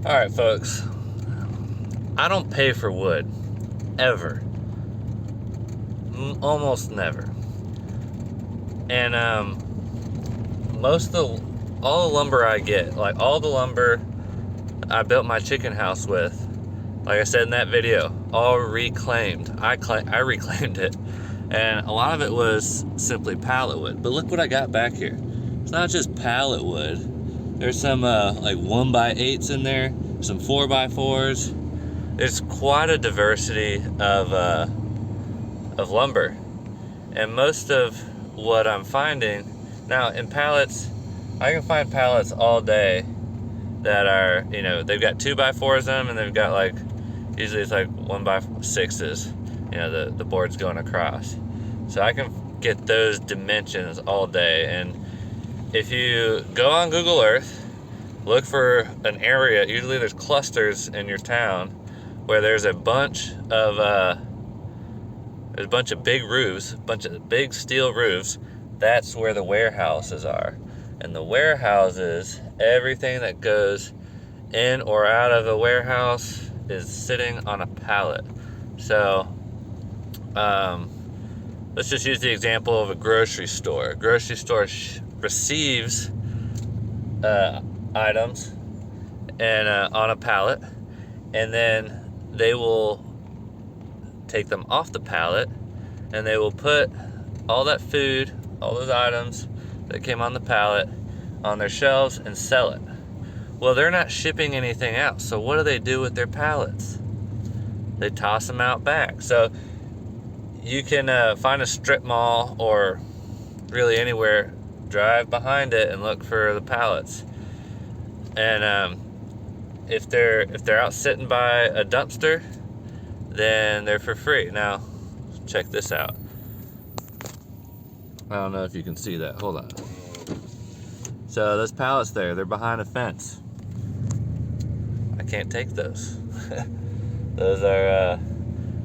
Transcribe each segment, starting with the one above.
Alright folks, I don't pay for wood, ever. Almost never. And all the lumber I get, like all the lumber I built my chicken house with, like I said in that video, all reclaimed. I reclaimed it, and a lot of it was simply pallet wood. But look what I got back here. It's not just pallet wood. There's some like 1x8s in there, some 4x4s. There's quite a diversity of lumber, and most of what I'm finding now in pallets, I can find pallets all day that are, you know, they've got 2x4s in them, and they've got like, usually it's like 1x6s, you know, the board's going across. So I can get those dimensions all day. And if you go on Google Earth, look for an area, usually there's clusters in your town where there's a bunch of big roofs, a bunch of big steel roofs. That's where the warehouses are. And the warehouses, everything that goes in or out of a warehouse is sitting on a pallet. So let's just use the example of a grocery store. A grocery store receives items and on a pallet, and then they will take them off the pallet, and they will put all that food, all those items that came on the pallet on their shelves and sell it. Well, they're not shipping anything out, so what do they do with their pallets? They toss them out back. So you can find a strip mall or really anywhere, drive behind it and look for the pallets. And if they're out sitting by a dumpster, then they're for free. Now, check this out. I don't know if you can see that. Hold on. So those pallets there, they're behind a fence. I can't take those. Those are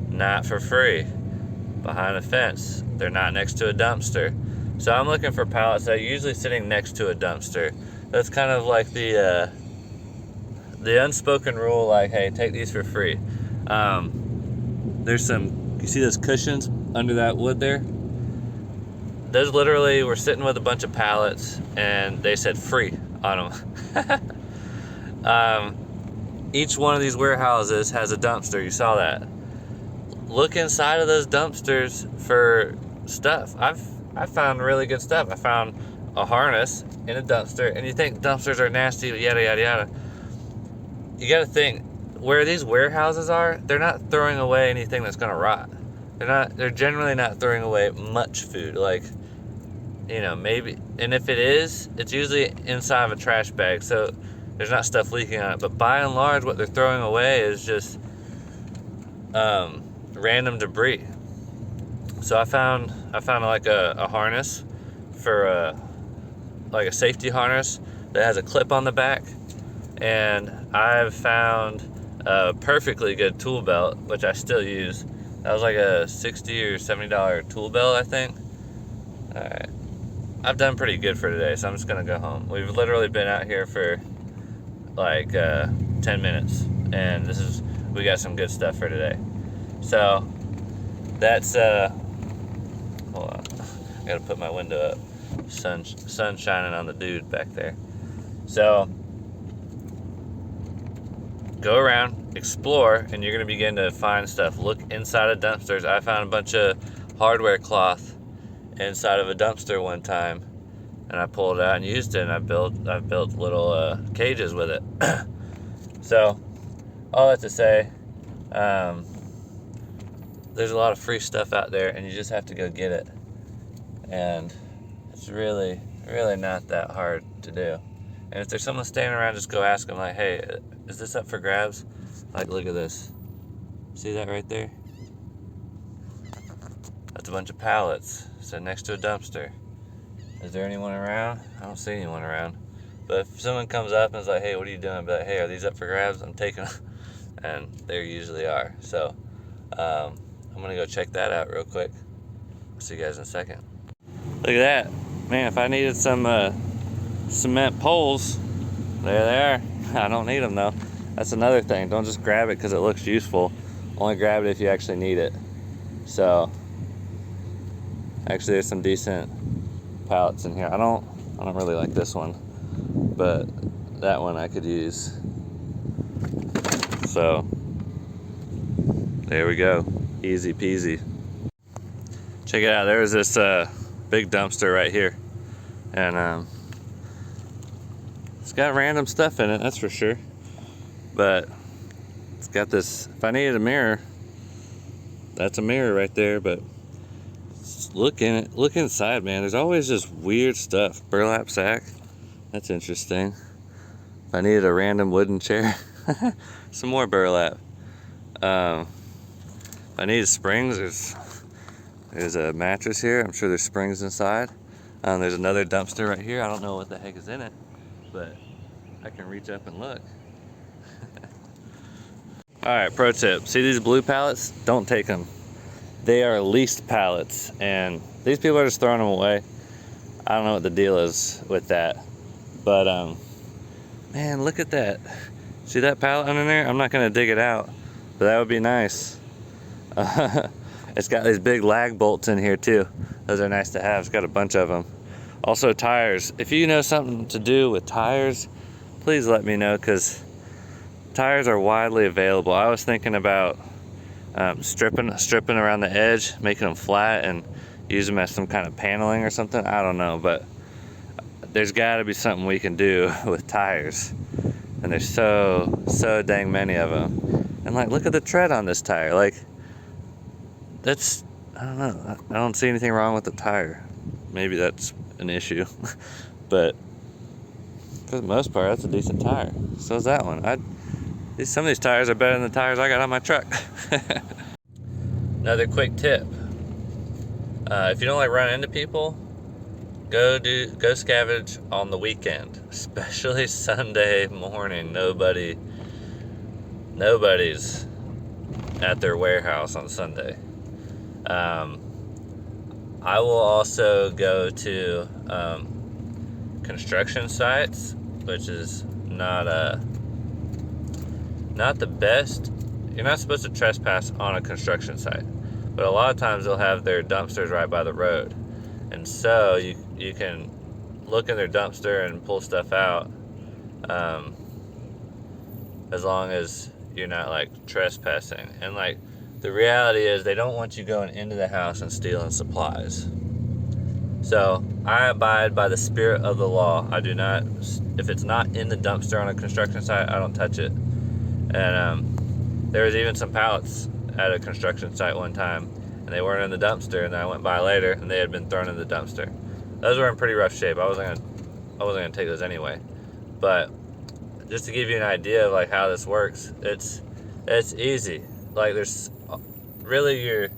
not for free. Behind a fence. They're not next to a dumpster. So I'm looking for pallets that are usually sitting next to a dumpster. That's kind of like the unspoken rule, like, hey, take these for free. There's some, you see those cushions under that wood there? Those literally were sitting with a bunch of pallets, and they said free on them. Each one of these warehouses has a dumpster. You saw that. Look inside of those dumpsters for stuff. I found really good stuff. I found a harness in a dumpster, and you think dumpsters are nasty, yada yada yada. You got to think, where these warehouses are, they're not throwing away anything that's gonna rot. They're generally not throwing away much food, like, you know, maybe, and if it is, it's usually inside of a trash bag, so there's not stuff leaking on it. But by and large, what they're throwing away is just random debris. So I found like a harness for like a safety harness that has a clip on the back, and I've found a perfectly good tool belt, which I still use. That was like a $60 or $70 tool belt, I think. All right, I've done pretty good for today, so I'm just gonna go home. We've literally been out here for like 10 minutes, and we got some good stuff for today. So that's hold on, I gotta put my window up. Sun shining on the dude back there. So go around, explore, and you're gonna begin to find stuff. Look inside of dumpsters. I found a bunch of hardware cloth inside of a dumpster one time, and I pulled it out and used it, and I've built little cages with it. So all that to say, there's a lot of free stuff out there, and you just have to go get it. And it's really, really not that hard to do. And if there's someone standing around, just go ask them, like, hey, is this up for grabs? Like, look at this. See that right there? That's a bunch of pallets sitting next to a dumpster. Is there anyone around? I don't see anyone around. But if someone comes up and is like, hey, what are you doing? I'll be like, hey, are these up for grabs? I'm taking them. And they usually are. So I'm going to go check that out real quick. I'll see you guys in a second. Look at that. Man, if I needed some cement poles, there they are. I don't need them though. That's another thing. Don't just grab it because it looks useful. Only grab it if you actually need it. So, actually, there's some decent pallets in here. I don't really like this one, but that one I could use. So, there we go. Easy peasy. Check it out. There's this big dumpster right here, and it's got random stuff in it, that's for sure. But it's got this. If I needed a mirror, that's a mirror right there. But look in it. Look inside, man. There's always just weird stuff. Burlap sack. That's interesting. If I needed a random wooden chair, some more burlap. If I needed springs, there's a mattress here. I'm sure there's springs inside. There's another dumpster right here. I don't know what the heck is in it, but I can reach up and look. Alright, pro tip. See these blue pallets? Don't take them. They are leased pallets, and these people are just throwing them away. I don't know what the deal is with that. But, man, look at that. See that pallet under there? I'm not going to dig it out, but that would be nice. It's got these big lag bolts in here too. Those are nice to have. It's got a bunch of them. Also tires. If you know something to do with tires, please let me know, because tires are widely available. I was thinking about stripping around the edge, making them flat and use them as some kind of paneling or something. I don't know, but there's got to be something we can do with tires. And there's so dang many of them. And like, look at the tread on this tire. Like, that's, I don't know. I don't see anything wrong with the tire. Maybe that's an issue, but for the most part, that's a decent tire. So is that one. Some of these tires are better than the tires I got on my truck. Another quick tip: if you don't like running into people, go scavenge on the weekend, especially Sunday morning. Nobody's at their warehouse on Sunday. I will also go to construction sites, which is not the best. You're not supposed to trespass on a construction site, but a lot of times they'll have their dumpsters right by the road, and so you can look in their dumpster and pull stuff out, as long as you're not like trespassing. And like, the reality is they don't want you going into the house and stealing supplies. So I abide by the spirit of the law. I do not, if it's not in the dumpster on a construction site, I don't touch it. And there was even some pallets at a construction site one time, and they weren't in the dumpster, and then I went by later and they had been thrown in the dumpster. Those were in pretty rough shape. I wasn't gonna take those anyway. But just to give you an idea of like how this works, it's easy. Like, there's really, you're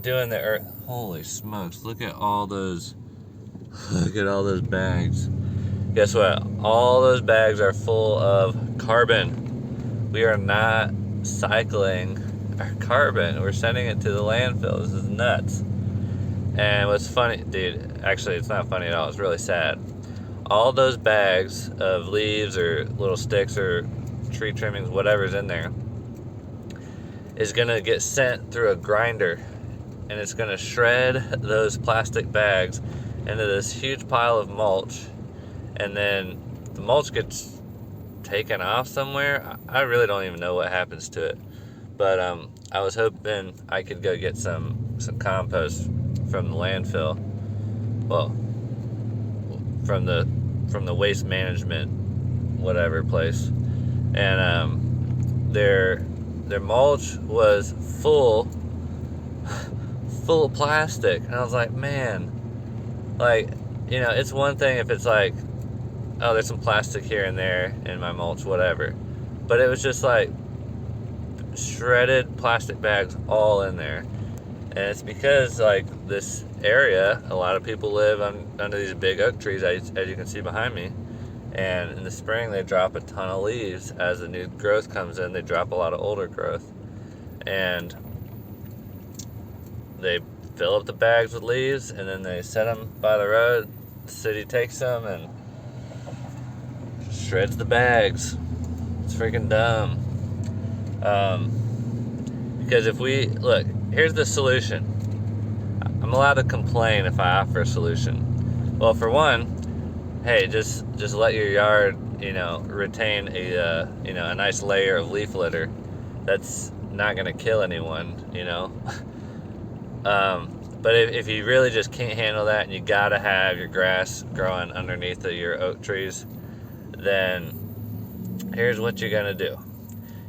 doing the earth. Holy smokes, look at all those bags. Guess what? All those bags are full of carbon. We are not cycling our carbon. We're sending it to the landfill. This is nuts. And what's funny, dude, actually it's not funny at all, it's really sad. All those bags of leaves or little sticks or tree trimmings, whatever's in there, is gonna get sent through a grinder, and it's gonna shred those plastic bags into this huge pile of mulch, and then the mulch gets taken off somewhere. I really don't even know what happens to it, but I was hoping I could go get some compost from the landfill, well, from the waste management whatever place, and their mulch was full of plastic, and I was like, man, like, you know, it's one thing if it's like, oh, there's some plastic here and there in my mulch, whatever, but it was just like shredded plastic bags all in there. And it's because like this area, a lot of people live under these big oak trees, as you can see behind me, and in the spring they drop a ton of leaves. As the new growth comes in, they drop a lot of older growth, and they fill up the bags with leaves, and then they set them by the road. The city takes them and shreds the bags. It's freaking dumb. Because if we look, here's the solution. I'm allowed to complain if I offer a solution. Well, for one, hey, just let your yard, retain a a nice layer of leaf litter. That's not gonna kill anyone, But if you really just can't handle that and you gotta have your grass growing underneath of your oak trees, then here's what you're gonna do.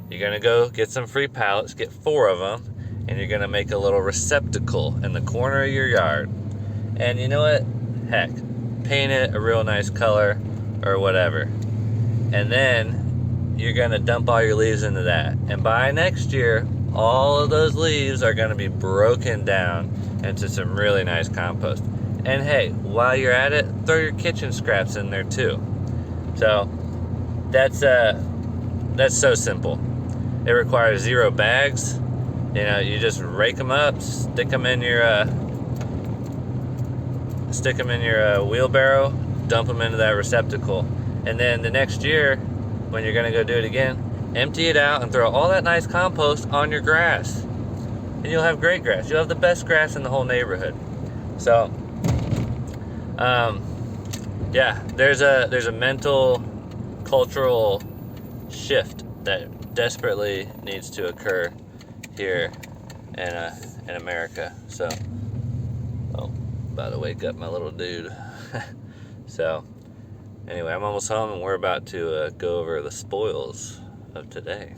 You're gonna go get some free pallets, get 4 of them, and you're gonna make a little receptacle in the corner of your yard. And you know what? Heck, paint it a real nice color or whatever. And then you're gonna dump all your leaves into that. And by next year, all of those leaves are gonna be broken down into some really nice compost. And hey, while you're at it, throw your kitchen scraps in there too. So that's so simple. It requires 0 bags. You just rake them up, stick them in your wheelbarrow, dump them into that receptacle, and then the next year, when you're gonna go do it again, empty it out and throw all that nice compost on your grass, and you'll have great grass. You'll have the best grass in the whole neighborhood. So, yeah, there's a mental, cultural shift that desperately needs to occur here in America. So, about to wake up my little dude. So, anyway, I'm almost home and we're about to go over the spoils of today.